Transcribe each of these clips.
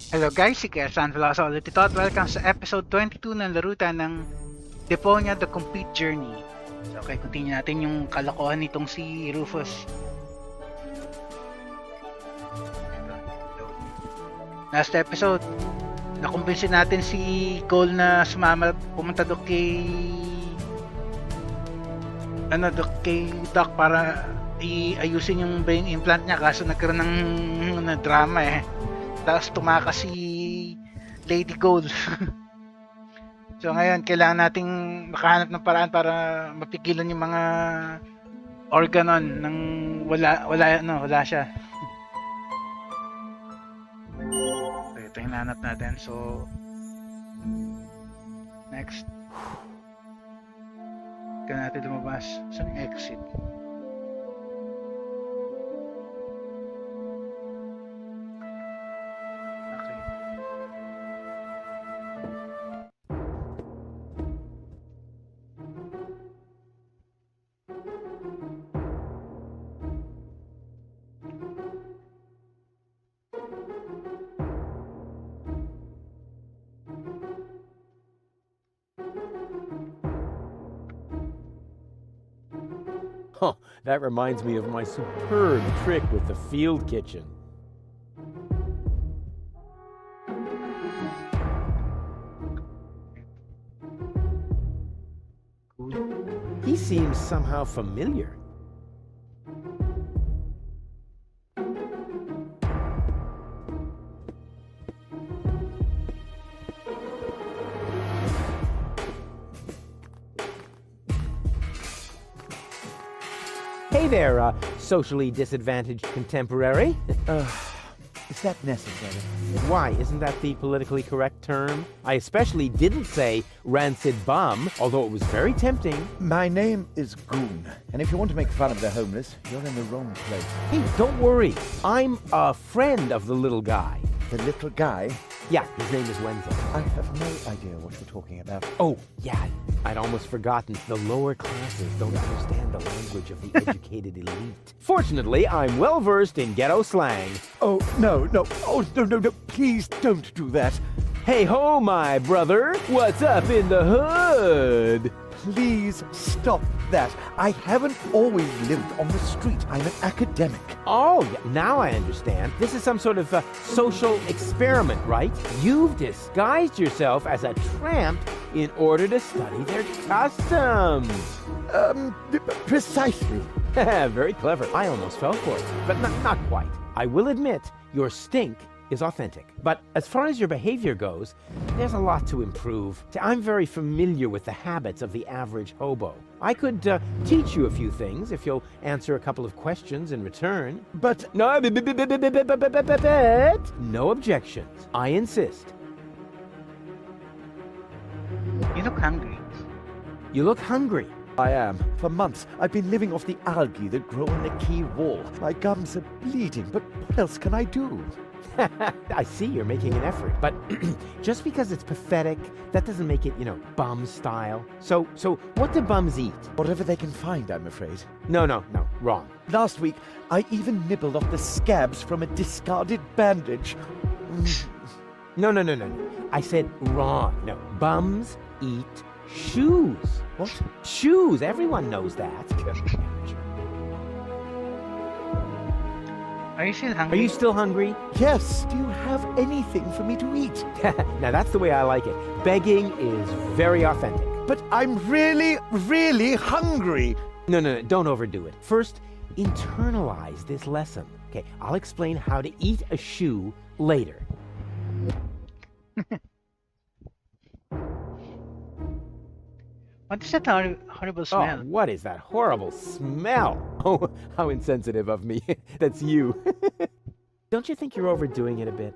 Hello guys, si Kesan Veloso ulit ito at welcome sa episode 22 ng larutan ng Deponia The Complete Journey. So, okay, continue natin yung kalokohan nitong si Rufus. Last episode, nakumbinsin natin si Cole na sumama, pumunta doon kay Doc para iayusin yung brain implant niya kaso nagkaroon ng drama eh. Tapos tumakas si Lady Gold. So ngayon, kailangan nating makahanap ng paraan para mapigilan yung mga organon nang wala siya. So, ito yung hanap natin. So, next. Kailangan natin lumabas. Saan yung exit? Oh, that reminds me of my superb trick with the field kitchen. He seems somehow familiar. Hey there, socially disadvantaged contemporary. Is that necessary? Why, isn't that the politically correct term? I especially didn't say rancid bum, although it was very tempting. My name is Goon, and if you want to make fun of the homeless, you're in the wrong place. Hey, don't worry. I'm a friend of the little guy. The little guy? Yeah, his name is Wenzel. I have no idea what you're talking about. Oh, yeah, I'd almost forgotten. The lower classes don't understand the language of the educated elite. Fortunately, I'm well-versed in ghetto slang. Oh, no. Oh, no. Please don't do that. Hey-ho, my brother. What's up in the hood? Please stop that. I haven't always lived on the street. I'm an academic. Oh, yeah, now I understand. This is some sort of social experiment, right? You've disguised yourself as a tramp in order to study their customs. Precisely. Very clever. I almost fell for it, but not quite. I will admit, your stink is authentic. But as far as your behavior goes, there's a lot to improve. I'm very familiar with the habits of the average hobo. I could teach you a few things if you'll answer a couple of questions in return. But No objections. I insist. You look hungry. You look hungry. I am. For months, I've been living off the algae that grow on the quay wall. My gums are bleeding, but what else can I do? I see you're making an effort, but just because it's pathetic, that doesn't make it, bum style. So what do bums eat? Whatever they can find, I'm afraid. No, wrong. Last week, I even nibbled off the scabs from a discarded bandage. No. I said wrong. No, bums eat shoes. What? Shoes, everyone knows that. Are you still Are hungry? you still hungry? Yes. Do you have anything for me to eat? Now that's the way I like it. Begging is very authentic. But I'm really, really hungry. No, don't overdo it. First, internalize this lesson. Okay, I'll explain how to eat a shoe later. What is that horrible Oh, smell? what is that horrible smell? Oh, how insensitive of me. That's you. Don't you think you're overdoing it a bit?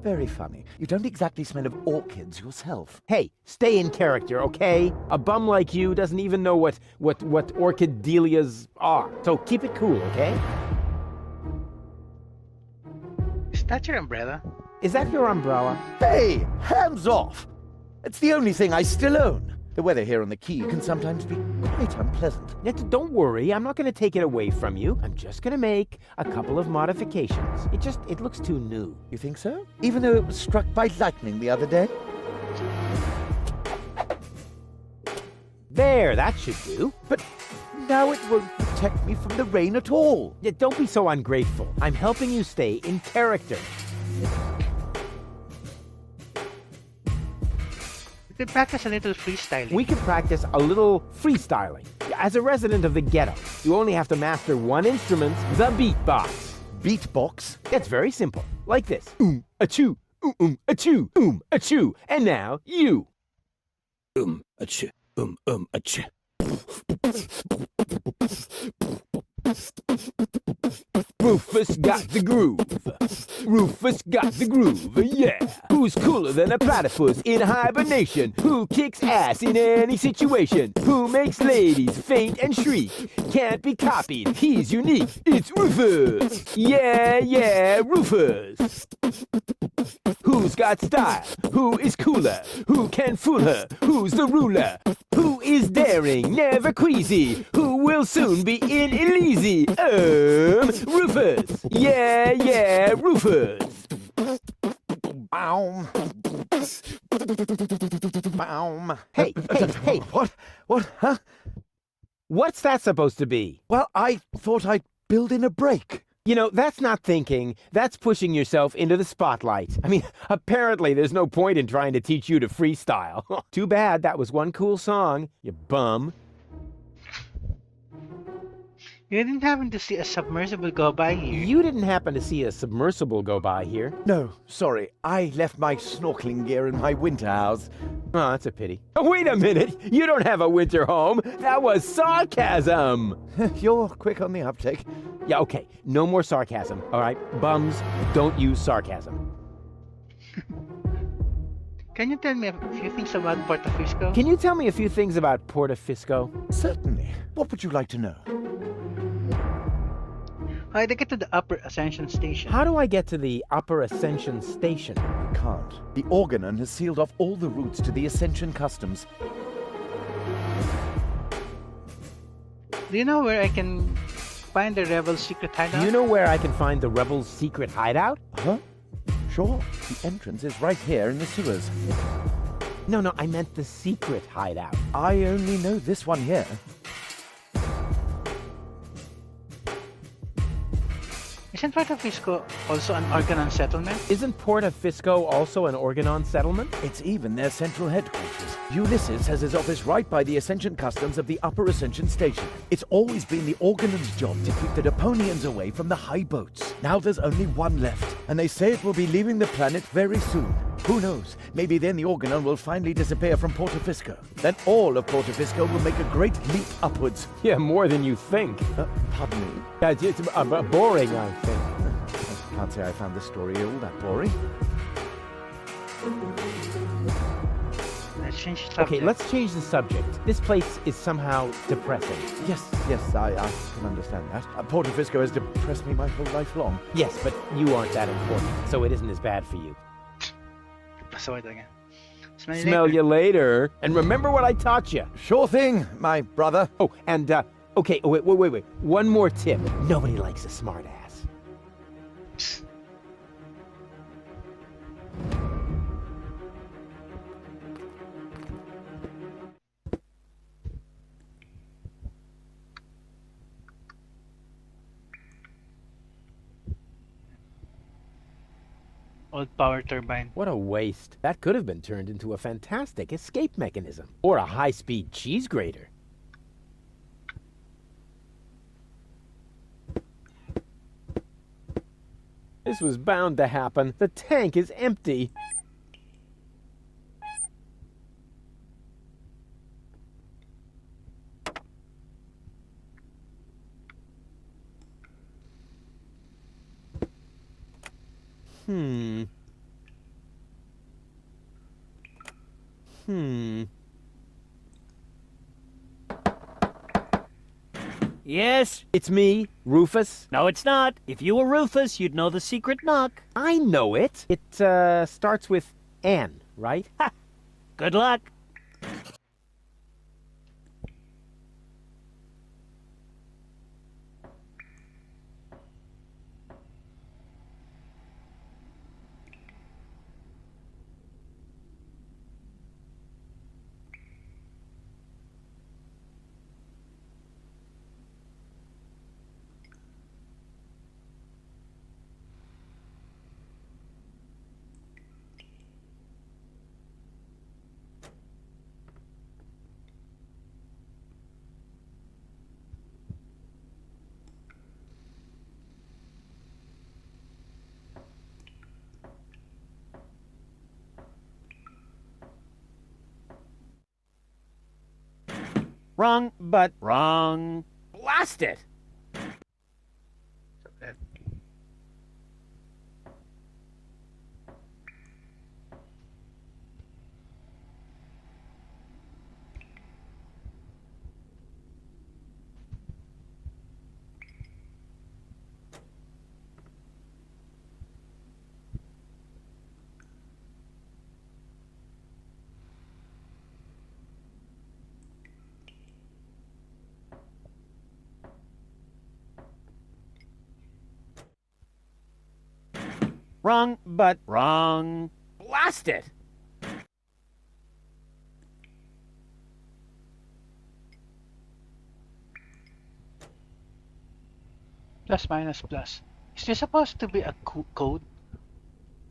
Very funny. You don't exactly smell of orchids yourself. Hey, stay in character, okay? A bum like you doesn't even know what orchidelias are. So keep it cool, okay? Is that your umbrella? Is that your umbrella? Hey, hands off! It's the only thing I still own. The weather here on the quay can sometimes be quite unpleasant. Don't worry, I'm not going to take it away from you. I'm just going to make a couple of modifications. It looks too new. You think so? Even though it was struck by lightning the other day? There, that should do. But now it won't protect me from the rain at all. Yeah, don't be so ungrateful. I'm helping you stay in character. We could practice a little freestyling. We can practice a little freestyling. As a resident of the ghetto, you only have to master one instrument, the beatbox. Beatbox? It's very simple. Like this. Achoo, achoo, achoo. And now, you. Achoo, achoo. Rufus got the groove. Rufus got the groove, yeah. Who's cooler than a platypus in hibernation? Who kicks ass in any situation? Who makes ladies faint and shriek? Can't be copied, he's unique. It's Rufus. Yeah, yeah, Rufus. Who's got style? Who is cooler? Who can fool her? Who's the ruler? Who is daring, never queasy? Who will soon be in Elysee? Rufus! Yeah, yeah, Rufus! Baum. Baum. Hey! What? Huh? What's that supposed to be? Well, I thought I'd build in a break. You know, that's not thinking. That's pushing yourself into the spotlight. I mean, apparently there's no point in trying to teach you to freestyle. Too bad that was one cool song, you bum. You didn't happen to see a submersible go by here. You didn't happen to see a submersible go by here? No, sorry. I left my snorkeling gear in my winter house. Oh, that's a pity. Oh, wait a minute! You don't have a winter home! That was sarcasm! You're quick on the uptake. Yeah, okay. No more sarcasm, all right? Bums, don't use sarcasm. Can you tell me a few things about Puerto Fisco? Can you tell me a few things about Puerto Fisco? Certainly. What would you like to know? How to get to the Upper Ascension Station? How do I get to the Upper Ascension Station? You can't. The Organon has sealed off all the routes to the Ascension Customs. Do you know where I can find the Rebel's secret hideout? Do you know where I can find the rebels' secret hideout? Huh? Sure. The entrance is right here in the sewers. No, I meant the secret hideout. I only know this one here. Isn't Puerto Fisco also an Organon settlement? Isn't Puerto Fisco also an Organon settlement? It's even their central headquarters. Ulysses has his office right by the Ascension Customs of the Upper Ascension Station. It's always been the Organon's job to keep the Deponians away from the high boats. Now there's only one left, and they say it will be leaving the planet very soon. Who knows? Maybe then the Organon will finally disappear from Puerto Fisco. Then all of Puerto Fisco will make a great leap upwards. Yeah, more than you think. Pardon me. It's boring, I think. I can't say I found this story all that boring. Let's change the subject. Okay, let's change the subject. This place is somehow depressing. Yes, I can understand that. Puerto Fisco has depressed me my whole life long. Yes, but you aren't that important, so it isn't as bad for you. Pasaway talaga. Smell you later. And remember what I taught you. Sure thing, my brother. Oh, and, okay, wait. One more tip. Nobody likes a smart ass. Old power turbine. What a waste. That could have been turned into a fantastic escape mechanism. Or a high-speed cheese grater. This was bound to happen. The tank is empty. Yes? It's me, Rufus. No, it's not. If you were Rufus, you'd know the secret knock. I know it. It, starts with N, right? Ha! Good luck. Wrong, but wrong. Blast it! Wrong, but wrong. Blast it! Plus minus plus. Is this supposed to be a code?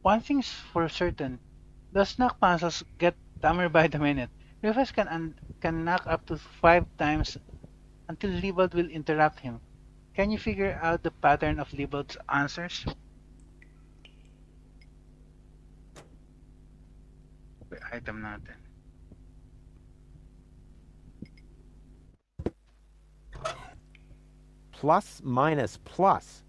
One thing's for certain. Those knock puzzles get dumber by the minute. Rufus can knock up to 5 times until Liebald will interrupt him. Can you figure out the pattern of Liebald's answers? Okay, item natin. Plus minus plus.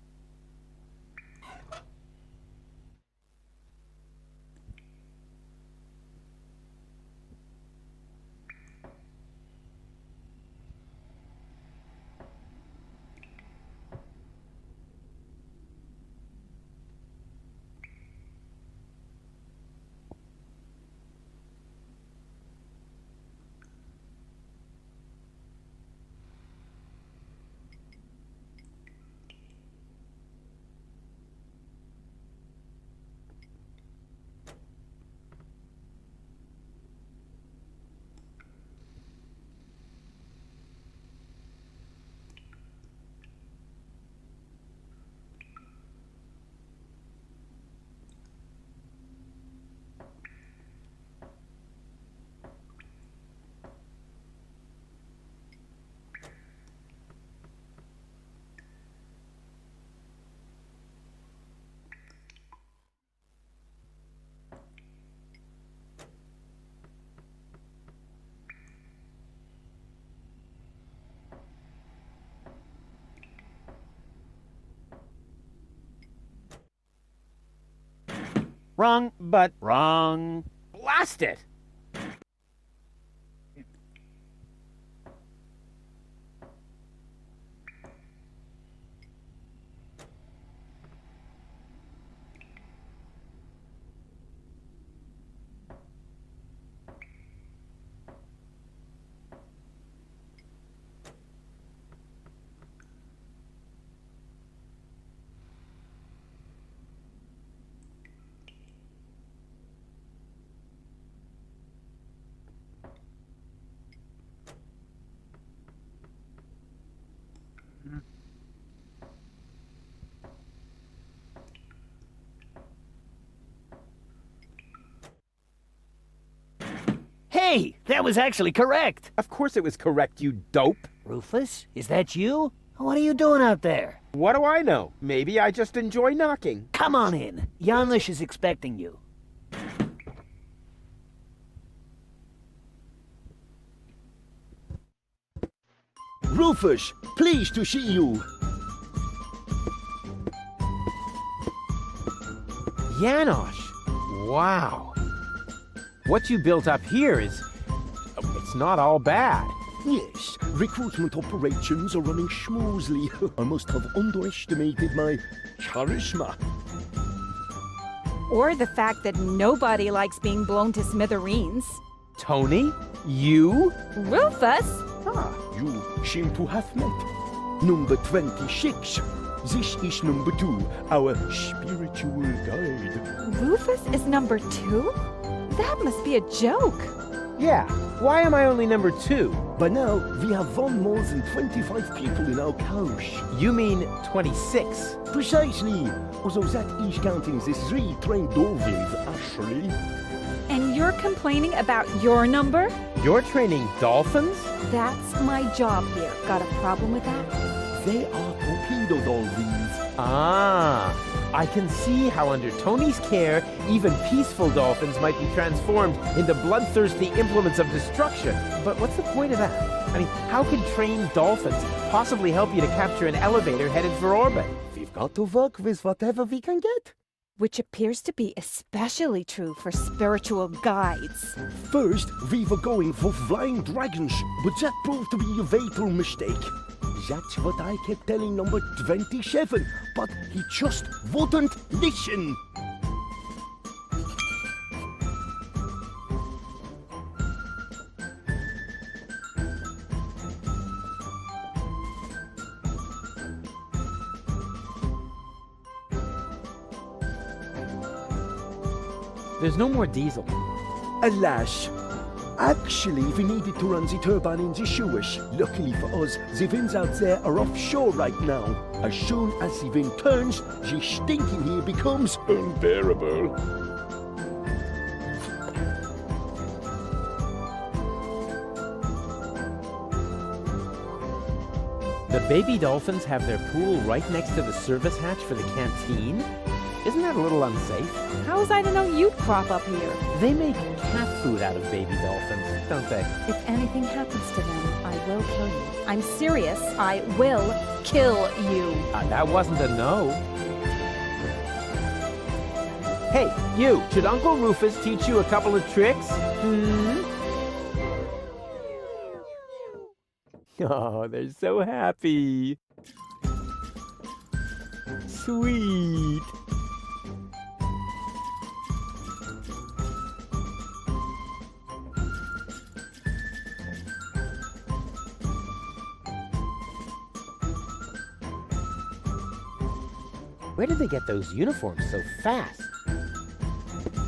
Wrong, but wrong. Blast it! Hey, that was actually correct. Of course it was correct, you dope. Rufus, is that you? What are you doing out there? What do I know? Maybe I just enjoy knocking. Come on in. Janusz is expecting you. Rufus, pleased to see you. Janosch! Wow. What you built up here is... it's not all bad. Yes, recruitment operations are running smoothly. I must have underestimated my charisma. Or the fact that nobody likes being blown to smithereens. Tony? You? Rufus? You seem to have met. Number 26. This is number 2, our spiritual guide. Rufus is number 2? That must be a joke. Yeah. Why am I only number 2? By now, we have won more than 25 people in our couch. You mean 26? Precisely. Although that is counting the 3 trained dolphins, actually. And you're complaining about your number? You're training dolphins? That's my job here. Got a problem with that? They are torpedo dolphins. Ah. I can see how under Tony's care, even peaceful dolphins might be transformed into bloodthirsty implements of destruction. But what's the point of that? I mean, how can trained dolphins possibly help you to capture an elevator headed for orbit? We've got to work with whatever we can get. Which appears to be especially true for spiritual guides. First, we were going for flying dragons, but that proved to be a fatal mistake. That's what I kept telling number 27, but he just wouldn't listen. There's no more diesel. Alas. Actually, we needed to run the turbine in the sewers. Luckily for us, the winds out there are offshore right now. As soon as the wind turns, the stink in here becomes unbearable. The baby dolphins have their pool right next to the service hatch for the canteen? Isn't that a little unsafe? How was I to know you'd crop up here? They make cat food out of baby dolphins, don't they? If anything happens to them, I will kill you. I'm serious. I will kill you. That wasn't a no. Hey, you! Should Uncle Rufus teach you a couple of tricks? Oh, they're so happy. Sweet. Where did they get those uniforms so fast?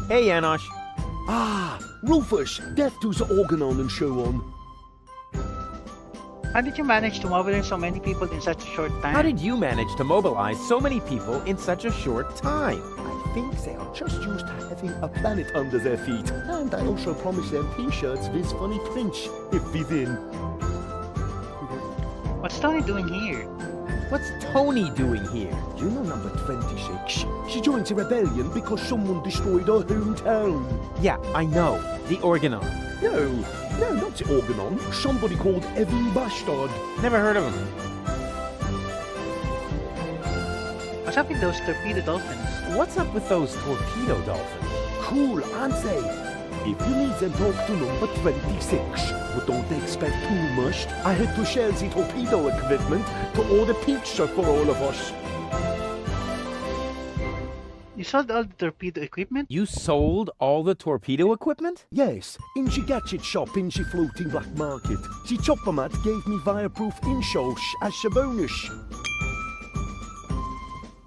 Hey, Janosch. Ah, Rufus, death to the organon and so on. How did you manage to mobilize so many people in such a short time? How did you manage to mobilize so many people in such a short time? I think they are just used to having a planet under their feet. And I also promised them t-shirts with funny prints, if we win. What's Tony doing here? What's Tony doing here? You know number 26? She joined the rebellion because someone destroyed her hometown. Yeah, I know. The Organon. No, not the organon. Somebody called Evan Bastard. Never heard of him. What's up with those torpedo dolphins? What's up with those torpedo dolphins? Cool, aren't they? If you need them, talk to number 26. But don't expect too much. I had to share the torpedo equipment to order pizza for all of us. You sold all the torpedo equipment? You sold all the torpedo equipment? Yes, in the gadget shop in the floating black market. The chopper mat gave me fireproof insoles as a bonus.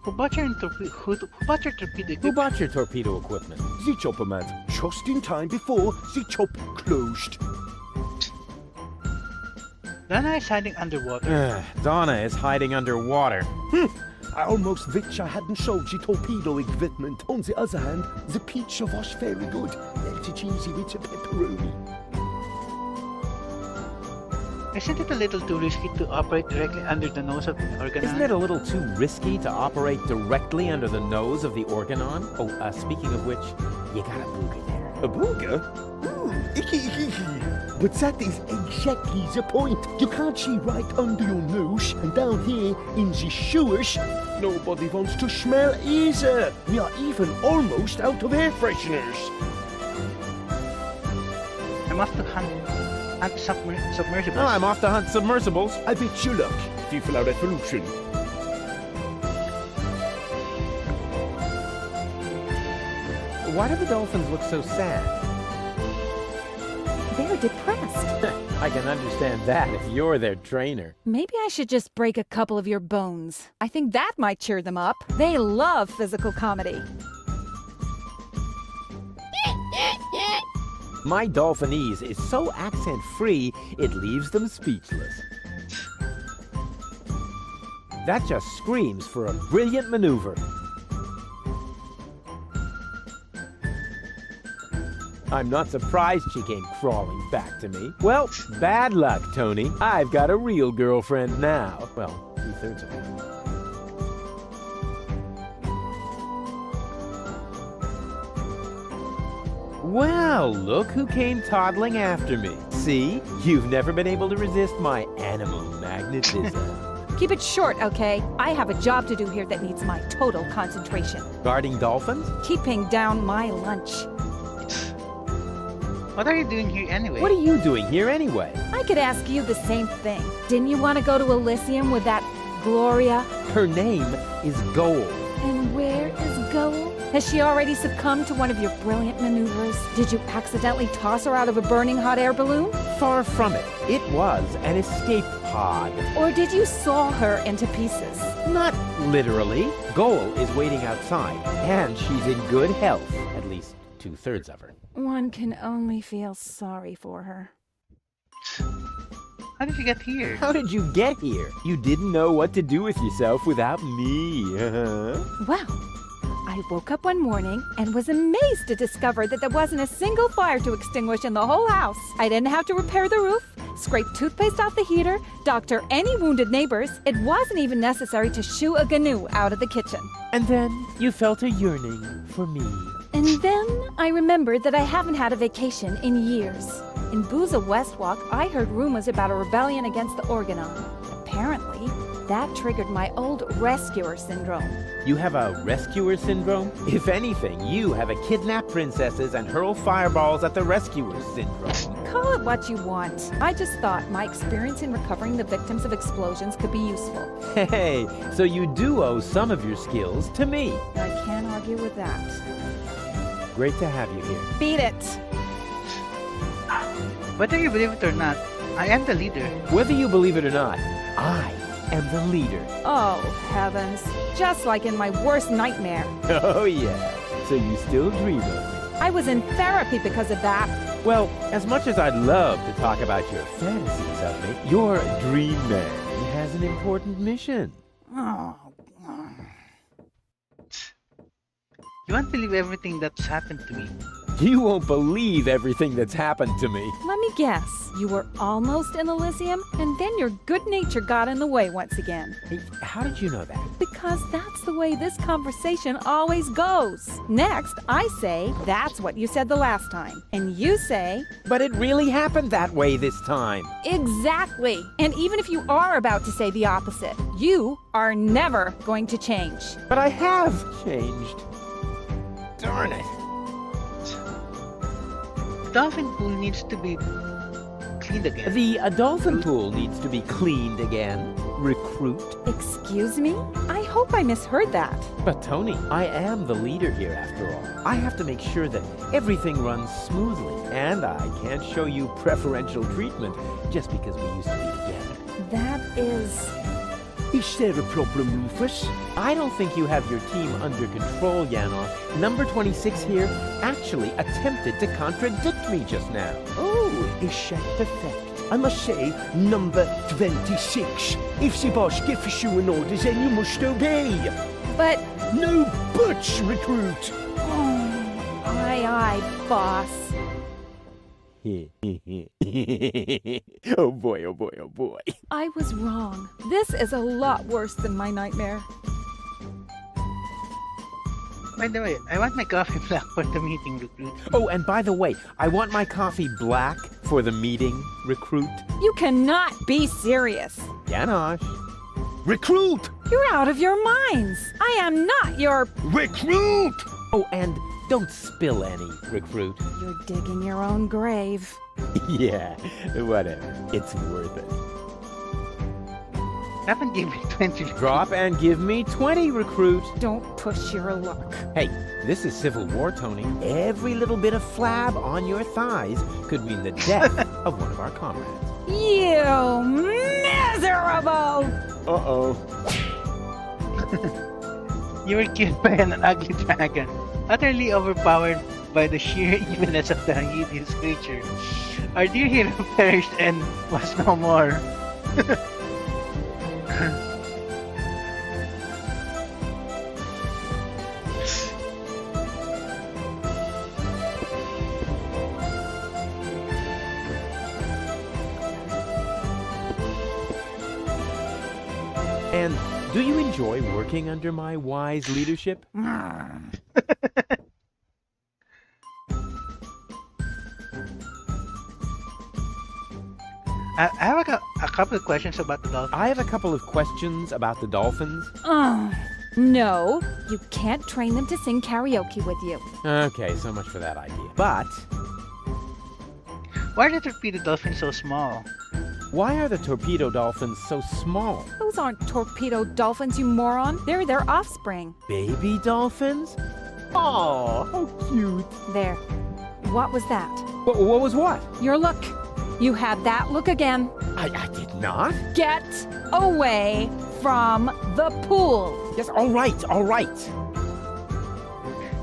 Who bought your torpedo equipment? Who bought your torpedo equipment? The chopper mat, just in time before the chop closed. Donna is hiding underwater. Donna is hiding underwater. I almost wish I hadn't sold the torpedo equipment. On the other hand, the pizza was very good. Melted cheesy with the pepperoni. Isn't it a little too risky to operate directly under the nose of the Organon? Isn't it a little too risky to operate directly under the nose of the Organon? Oh, speaking of which, you got a booger there. A booger? Ooh, icky, icky, icky. But that is exactly the point. You can't see right under your nose, and down here in the sewers, nobody wants to smell either. We are even almost out of air fresheners. I'm off to hunt submersibles. Oh, I'm off to hunt submersibles. I bet you luck, FIFA Revolution. Why do the dolphins look so sad? They're depressed. I can understand that if you're their trainer. Maybe I should just break a couple of your bones. I think that might cheer them up. They love physical comedy. My Dolphinese is so accent-free, it leaves them speechless. That just screams for a brilliant maneuver. I'm not surprised she came crawling back to me. Well, bad luck, Tony. I've got a real girlfriend now. Well, 2/3 of Well, look who came toddling after me. See? You've never been able to resist my animal magnetism. Keep it short, okay? I have a job to do here that needs my total concentration. Guarding dolphins? Keeping down my lunch. What are you doing here anyway? What are you doing here anyway? I could ask you the same thing. Didn't you want to go to Elysium with that Gloria? Her name is Goal. And where is Goal? Has she already succumbed to one of your brilliant maneuvers? Did you accidentally toss her out of a burning hot air balloon? Far from it. It was an escape pod. Or did you saw her into pieces? Not literally. Goal is waiting outside, and she's in good health. At least 2/3 of her. One can only feel sorry for her. How did you get here? How did you get here? You didn't know what to do with yourself without me. Well, I woke up one morning and was amazed to discover that there wasn't a single fire to extinguish in the whole house. I didn't have to repair the roof, scrape toothpaste off the heater, doctor any wounded neighbors. It wasn't even necessary to shoo a gnu out of the kitchen. And then you felt a yearning for me. And then I remembered that I haven't had a vacation in years. In Booza Westwalk, I heard rumors about a rebellion against the Organon. Apparently, that triggered my old rescuer syndrome. You have a rescuer syndrome? If anything, you have a kidnap princesses and hurl fireballs at the rescuers syndrome. Call it what you want. I just thought my experience in recovering the victims of explosions could be useful. Hey, so you do owe some of your skills to me. I can't argue with that. Great to have you here. Beat it! Whether you believe it or not, I am the leader. Whether you believe it or not, I am the leader. Oh, heavens. Just like in my worst nightmare. Oh yeah, so you still dream of me. I was in therapy because of that. Well, as much as I'd love to talk about your fantasies of me, your dream man has an important mission. Oh. You won't believe everything that's happened to me. You won't believe everything that's happened to me. Let me guess. You were almost in Elysium, and then your good nature got in the way once again. Hey, how did you know that? Because that's the way this conversation always goes. Next, I say, that's what you said the last time. And you say, But it really happened that way this time. exactly. And even if you are about to say the opposite, you are never going to change. But I have changed. Darn it. The dolphin pool needs to be cleaned again. The dolphin pool needs to be cleaned again. Recruit. Excuse me? I hope I misheard that. But Tony, I am the leader here after all. I have to make sure that everything runs smoothly. And I can't show you preferential treatment just because we used to be together. That is... Is there a problem, Rufus? I don't think you have your team under control, Yanos. Number 26 here actually attempted to contradict me just now. Oh, is that the fact? I must say, number 26. If the boss gives you an order, then you must obey. But... No buts, recruit. Aye, boss. Oh boy, oh boy, oh boy. I was wrong. This is a lot worse than my nightmare. By the way, I want my coffee black for the meeting, recruit. Oh, and by the way, I want my coffee black for the meeting, recruit. You cannot be serious. Janosch. Recruit! You're out of your minds. I am not your... Recruit! Oh, and don't spill any, recruit. You're digging your own grave. Yeah, whatever. It's worth it. Haven't given me 20. Drop and give me 20, recruit. Don't push your luck. Hey, this is Civil War, Tony. Every little bit of flab on your thighs could mean the death of one of our comrades. You miserable! Uh-oh. You were killed by an ugly dragon, utterly overpowered by the sheer evilness of the hideous creature. Our dear hero perished and was no more. And do you enjoy working under my wise leadership? I have a couple of questions about the dolphin. I have a couple of questions about the dolphins. No, you can't train them to sing karaoke with you. Okay, so much for that idea. But Why are the torpedo dolphins so small? why are the torpedo dolphins so small? Those aren't torpedo dolphins, you moron. They're their offspring. Baby dolphins? Oh, how cute. There. What was that? What was what? Your look. You had that look again. I did not. Get away from the pool. Yes, all right, all right.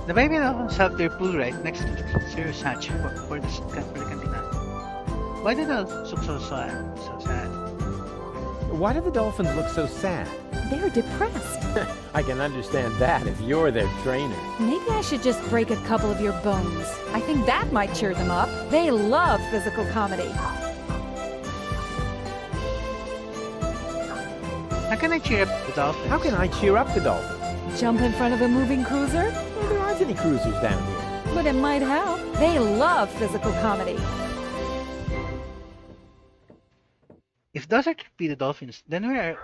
The baby dolphins have their pool right next to the serious hatch for the cantina. Why did they look so sad? So sad. Why do the dolphins look so sad? They're depressed. I can understand that if you're their trainer. Maybe I should just break a couple of your bones. I think that might cheer them up. They love physical comedy. How can I cheer up the dolphins? How can I cheer up the dolphins? Jump in front of a moving cruiser? Well, there aren't any cruisers down here. But it might help. They love physical comedy. If those are torpedo dolphins, then where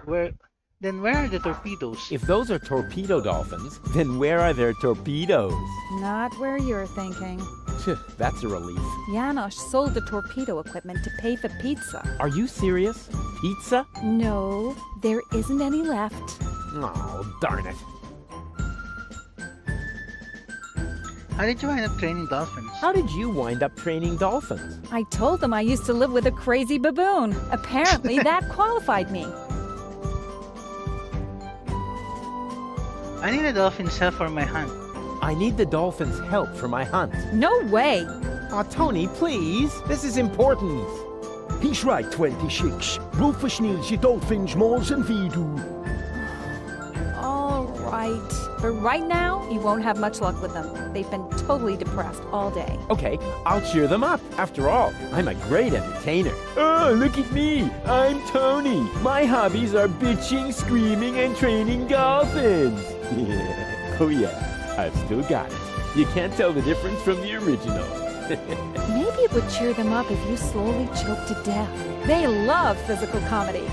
are the torpedoes? If those are torpedo dolphins, then where are their torpedoes? Not where you're thinking. Phew, that's a relief. Janosch sold the torpedo equipment to pay for pizza. Are you serious? Pizza? No, there isn't any left. Oh, darn it. How did you end up training dolphins? How did you wind up training dolphins? I told them I used to live with a crazy baboon. Apparently that qualified me. I need a dolphin's help for my hunt. I need the dolphins' help for my hunt. No way. Aw, Tony, please. This is important. He's right, 26. Rufus needs your dolphins more than we do. All right. But right now, you won't have much luck with them. They've been totally depressed all day. Okay, I'll cheer them up. After all, I'm a great entertainer. Oh, look at me. I'm Tony. My hobbies are bitching, screaming, and training dolphins. Oh, yeah. I've still got it. You can't tell the difference from the original. Maybe it would cheer them up if you slowly choke to death. They love physical comedy.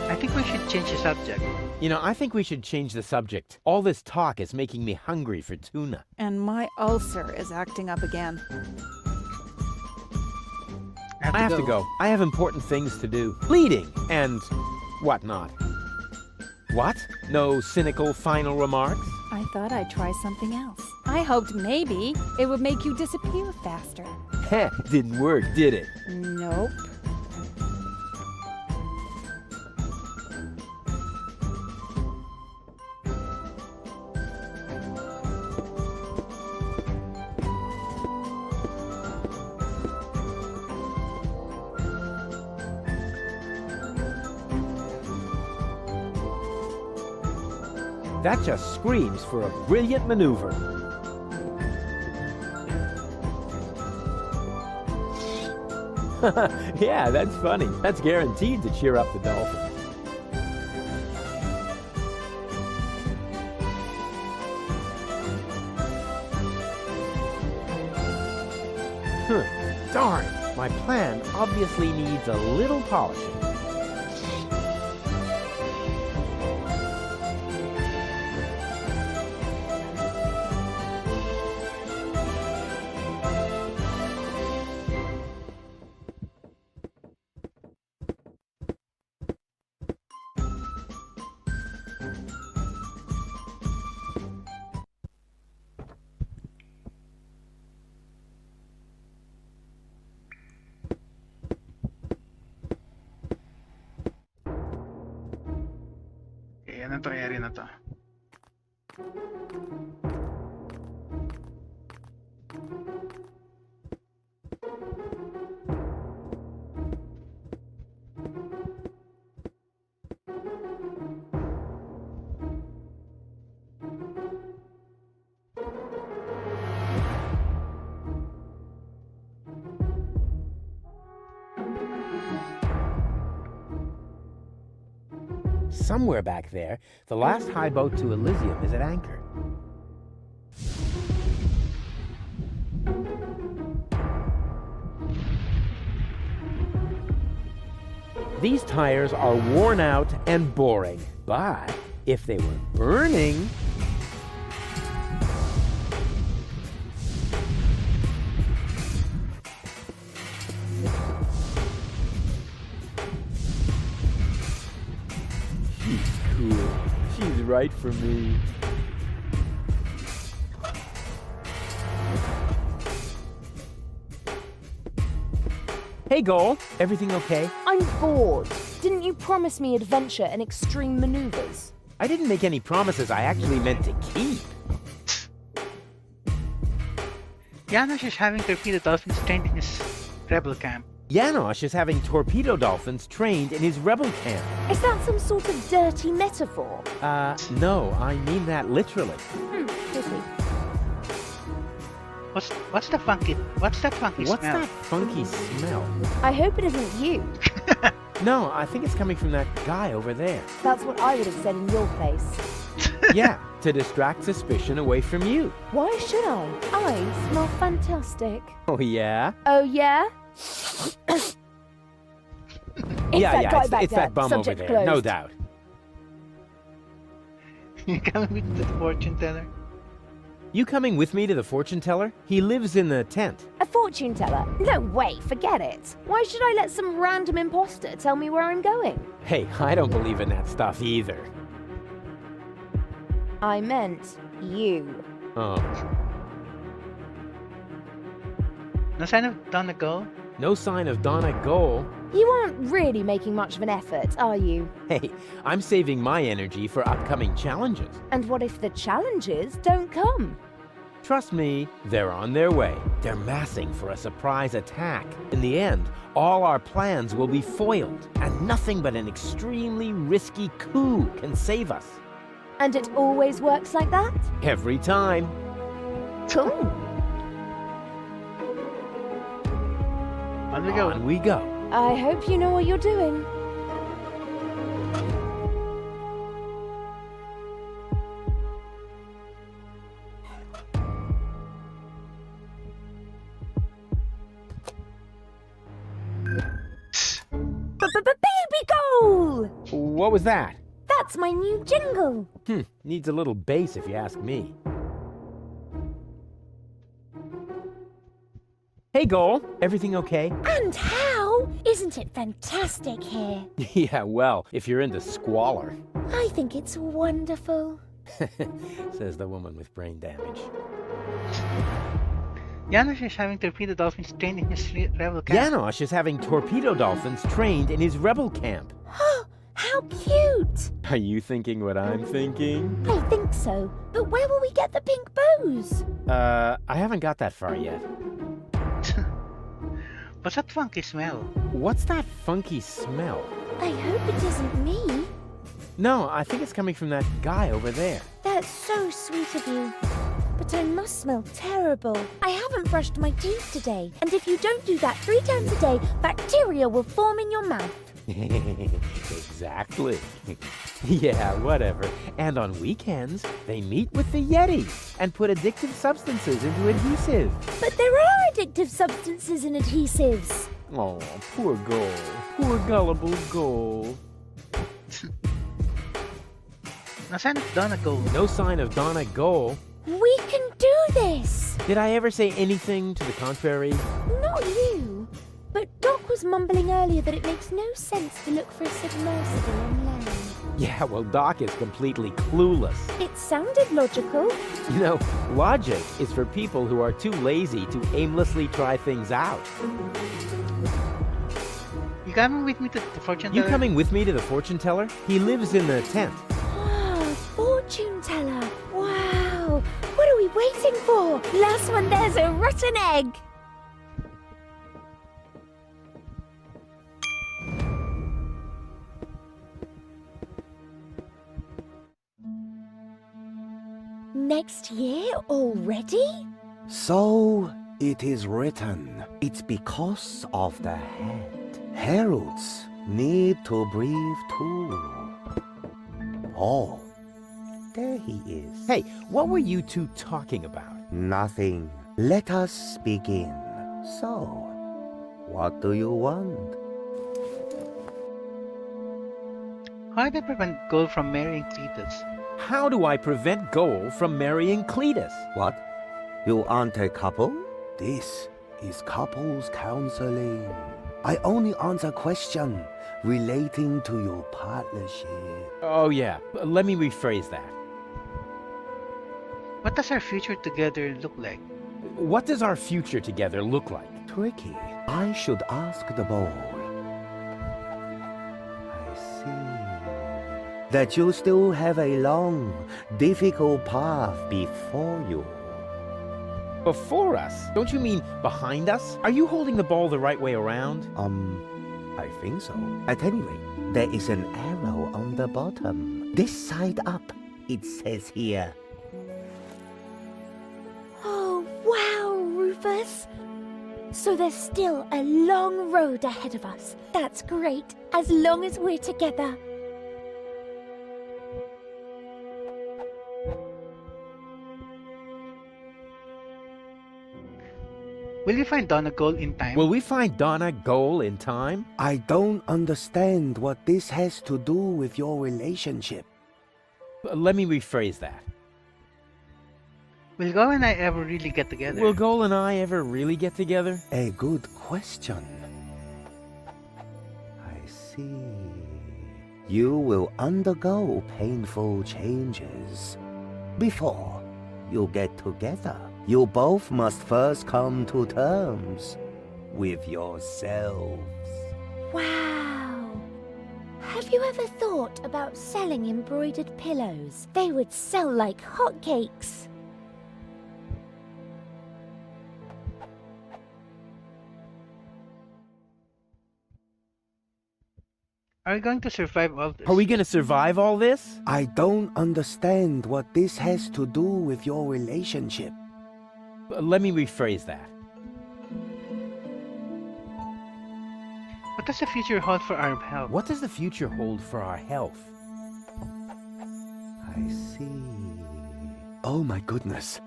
I think we should change the subject. You know, I think we should change the subject. All this talk is making me hungry for tuna. And my ulcer is acting up again. I have to go. I have important things to do. Bleeding and whatnot. What? No cynical final remarks? I thought I'd try something else. I hoped maybe it would make you disappear faster. Heh, didn't work, did it? Nope. That just screams for a brilliant maneuver. Yeah, that's funny. That's guaranteed to cheer up the dolphins. Darn, my plan obviously needs a little polishing. Okay, anong nangyari na to? Somewhere back there, the last high boat to Elysium is at anchor. These tires are worn out and boring. But if they were burning... She's cool. She's right for me. Hey, Goal. Everything okay? I'm bored. Didn't you promise me adventure and extreme maneuvers? I didn't make any promises I actually meant to keep. Janosch is having torpedo dolphins trained in his rebel camp. Janosch is having torpedo dolphins trained in his rebel camp. Is that some sort of dirty metaphor? No, I mean that literally. Pity. What's that funky What's smell? that funky smell? I hope it isn't you. No, I think it's coming from that guy over there. That's what I would have said in your place. Yeah, to distract suspicion away from you. Why should I? I smell fantastic. Oh, yeah? Oh, yeah? It's that guy back it's there. that bum over Subject there, closed. no doubt. You coming with the fortune teller? You coming with me to the fortune teller? He lives in the tent. A fortune teller? No way, forget it. Why should I let some random imposter tell me where I'm going? Hey, I don't believe in that stuff either. I meant you. Oh, No sign of Donna Go? no sign of Donna Goal. You aren't really making much of an effort, are you? Hey, I'm saving my energy for upcoming challenges. And what if the challenges don't come? Trust me, they're on their way. They're massing for a surprise attack. In the end, all our plans will be foiled, and nothing but an extremely risky coup can save us. And it always works like that? Every time. Cool. On we go. On we go. I hope you know what you're doing. Baby goal! What was that? That's my new jingle. Needs a little bass if you ask me. Hey, Goal. Everything okay? And how? Isn't it fantastic here? Yeah, well, if you're into squalor. I think it's wonderful. Says the woman with brain damage. Janosch is having torpedo dolphins trained in his rebel camp. Janosch is having torpedo dolphins trained in his rebel camp. How cute! Are you thinking what I'm thinking? I think so. But where will we get the pink bows? I haven't got that far yet. What's that funky smell? What's that funky smell? I hope it isn't me. No, I think it's coming from that guy over there. That's so sweet of you. But I must smell terrible. I haven't brushed my teeth today. And if you don't do that 3 times a day, bacteria will form in your mouth. Exactly. Yeah, whatever. And on weekends, they meet with the Yeti and put addictive substances into adhesive. But there are addictive substances in adhesives. Oh, poor Goal. Poor gullible Goal. No sign of Donna Go. No sign of Donna Goal. We can do this. Did I ever say anything to the contrary? Not you. But Doc was mumbling earlier that it makes no sense to look for a submersible on land. Yeah, well, Doc is completely clueless. It sounded logical. You know, logic is for people who are too lazy to aimlessly try things out. You coming with me to the fortune You teller? coming with me to the fortune teller? He lives in the tent. Fortune teller. Wow. What are we waiting for? Last one, there's a rotten egg. Next year already? So it is written. It's because of the head. Heralds need to breathe too. Oh, there he is. Hey, what were you two talking about? Nothing. Let us begin. So, what do you want? How do I prevent Gold from marrying Cletus? How do I prevent Goal from marrying Cletus? What? You aren't a couple? This is couples counseling. I only answer questions relating to your partnership. Oh, yeah. Let me rephrase that. What does our future together look like? What does our future together look like? Tricky. I should ask the ball. I see. That you still have a long, difficult path before you. Before us? Don't you mean behind us? Are you holding the ball the right way around? I think so. At any rate, there is an arrow on the bottom. This side up, it says here. Oh, wow, Rufus. So there's still a long road ahead of us. That's great, as long as we're together. Will you find Donna Gold in time? Will we find Donna Goal in time? I don't understand what this has to do with your relationship. Let me rephrase that. Will Go and I ever really get together? Will Goal and I ever really get together? A good question. I see. You will undergo painful changes. Before you get together, you both must first come to terms with yourselves. Wow. Have you ever thought about selling embroidered pillows? They would sell like hotcakes. Are we going to survive all this? Are we going to survive all this? I don't understand what this has to do with your relationship. Let me rephrase that. What does the future hold for our health? What does the future hold for our health? I see. Oh my goodness.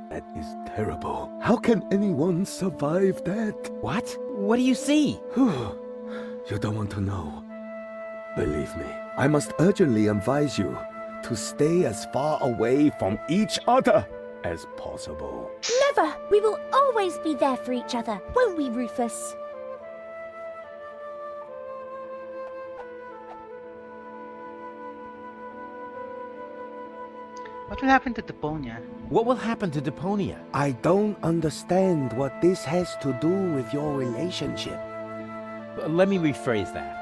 That is terrible. How can anyone survive that? What? What do you see? You don't want to know. Believe me, I must urgently advise you to stay as far away from each other as possible. Never! We will always be there for each other, won't we, Rufus? What will happen to Deponia? What will happen to Deponia? I don't understand what this has to do with your relationship. Let me rephrase that.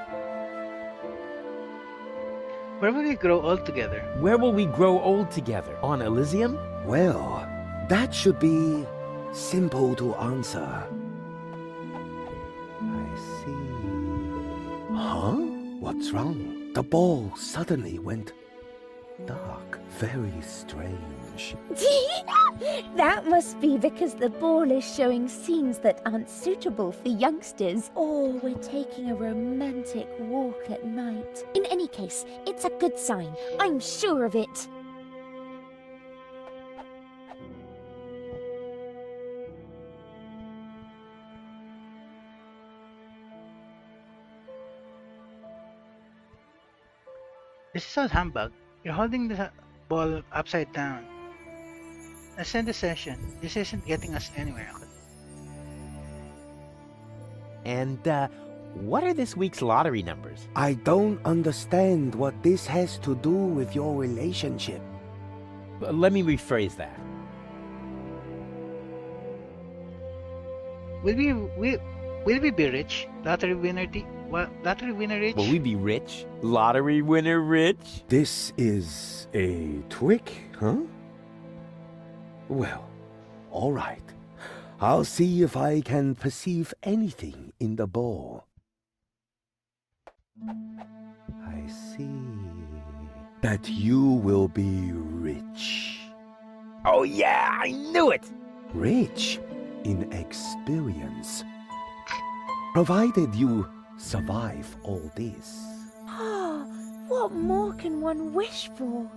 Where will we grow old together? Where will we grow old together? On Elysium? Well, that should be simple to answer. I see. Huh? What's wrong? The ball suddenly went dark. Very strange. That must be because the ball is showing scenes that aren't suitable for youngsters. Or we're taking a romantic walk at night. In any case, it's a good sign. I'm sure of it. This is all humbug. You're holding the ball upside down. Let's end the session. This isn't getting us anywhere. And, what are this week's lottery numbers? I don't understand what this has to do with your relationship. Let me rephrase that. Will we be rich? Lottery winner lottery winner rich? Will we be rich? Lottery winner rich? This is a trick, huh? Well, all right. I'll see if I can perceive anything in the ball. I see that you will be rich. Oh yeah, I knew it! Rich in experience. Provided you survive all this. Ah, what more can one wish for?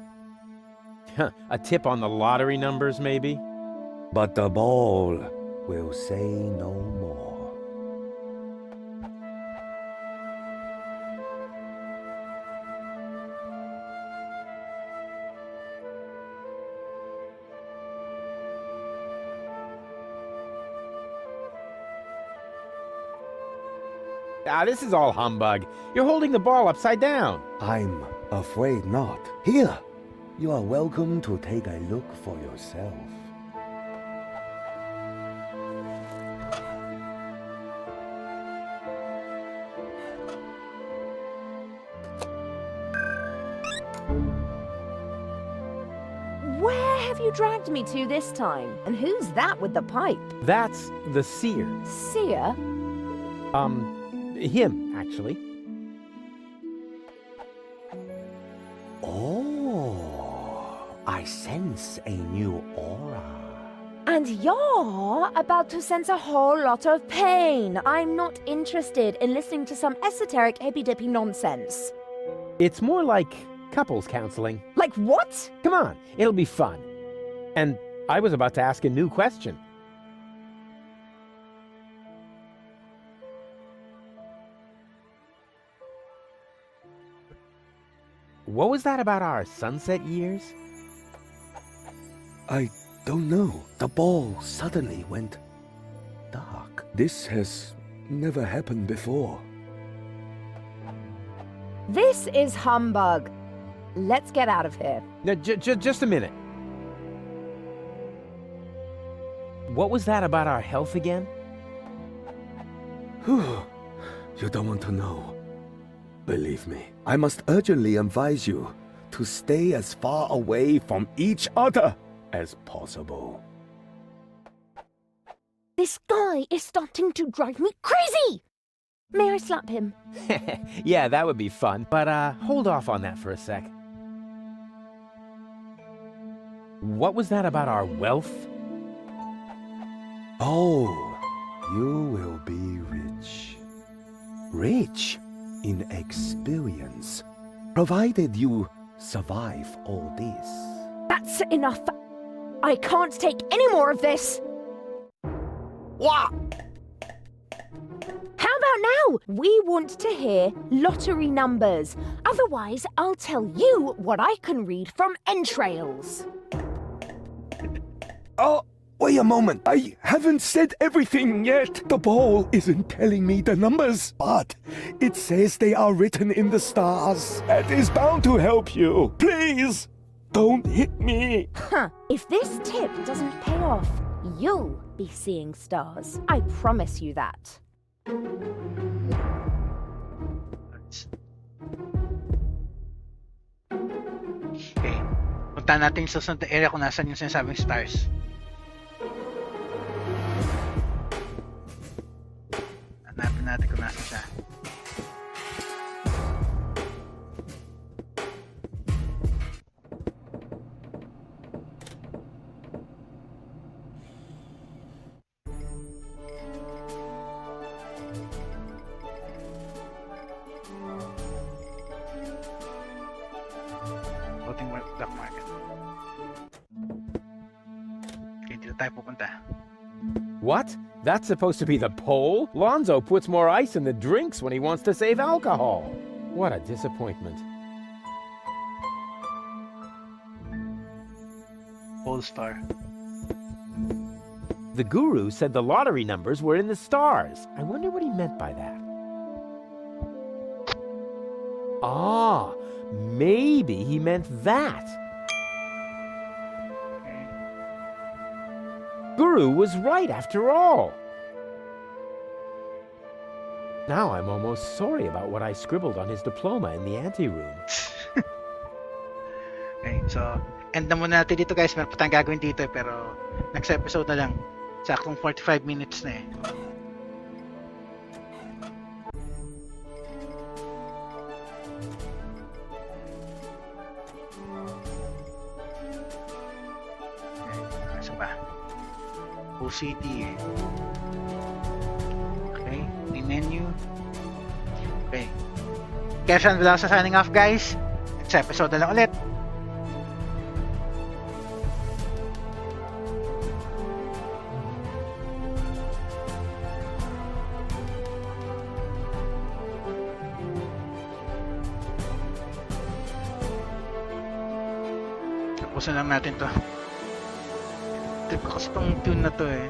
A tip on the lottery numbers, maybe? But the ball will say no more. This is all humbug. You're holding the ball upside down. I'm afraid not. Here, you are welcome to take a look for yourself. Where have you dragged me to this time? And who's that with the pipe? That's the seer. Seer? Him, actually. Oh, I sense a new aura. And you're about to sense a whole lot of pain. I'm not interested in listening to some esoteric hippy-dippy nonsense. It's more like couples counseling. Like what? Come on, it'll be fun. And I was about to ask a new question. What was that about our sunset years? I don't know. The ball suddenly went dark. This has never happened before. This is humbug. Let's get out of here. No, just a minute. What was that about our health again? Whew. You don't want to know. Believe me, I must urgently advise you to stay as far away from each other as possible. This guy is starting to drive me crazy! May I slap him? Yeah, that would be fun. But hold off on that for a sec. What was that about our wealth? Oh, you will be rich. Rich in experience, provided you survive all this. That's enough. I can't take any more of this. What? How about now? We want to hear lottery numbers. Otherwise, I'll tell you what I can read from entrails. Oh, wait a moment. I haven't said everything yet. The ball isn't telling me the numbers, but it says they are written in the stars. That is bound to help you. Please, don't hit me. Huh. If this tip doesn't pay off, you'll be seeing stars. I promise you that. Okay. Punta natin sa susunod na area kung nasan yung sinasabing stars. Hanapin natin kung nasan siya. Floating black market. Okay, dito tayo pupunta. What? That's supposed to be the pole? Lonzo puts more ice in the drinks when he wants to save alcohol. What a disappointment. Polestar. The guru said the lottery numbers were in the stars. I wonder what he meant by that. Ah, maybe he meant that. Okay. Guru was right after all. Now I'm almost sorry about what I scribbled on his diploma in the anteroom. Okay, so end na muna natin dito guys. Meron pa tayong gagawin dito pero next episode na lang. Saktong 45 minutes na eh. Okay, asa ba? Full city eh. Okay, may menu. Okay. Kevin Velosa signing off guys. Next episode na lang ulit. Tapusin lang natin to. Trip ko kasi tong tune na to eh.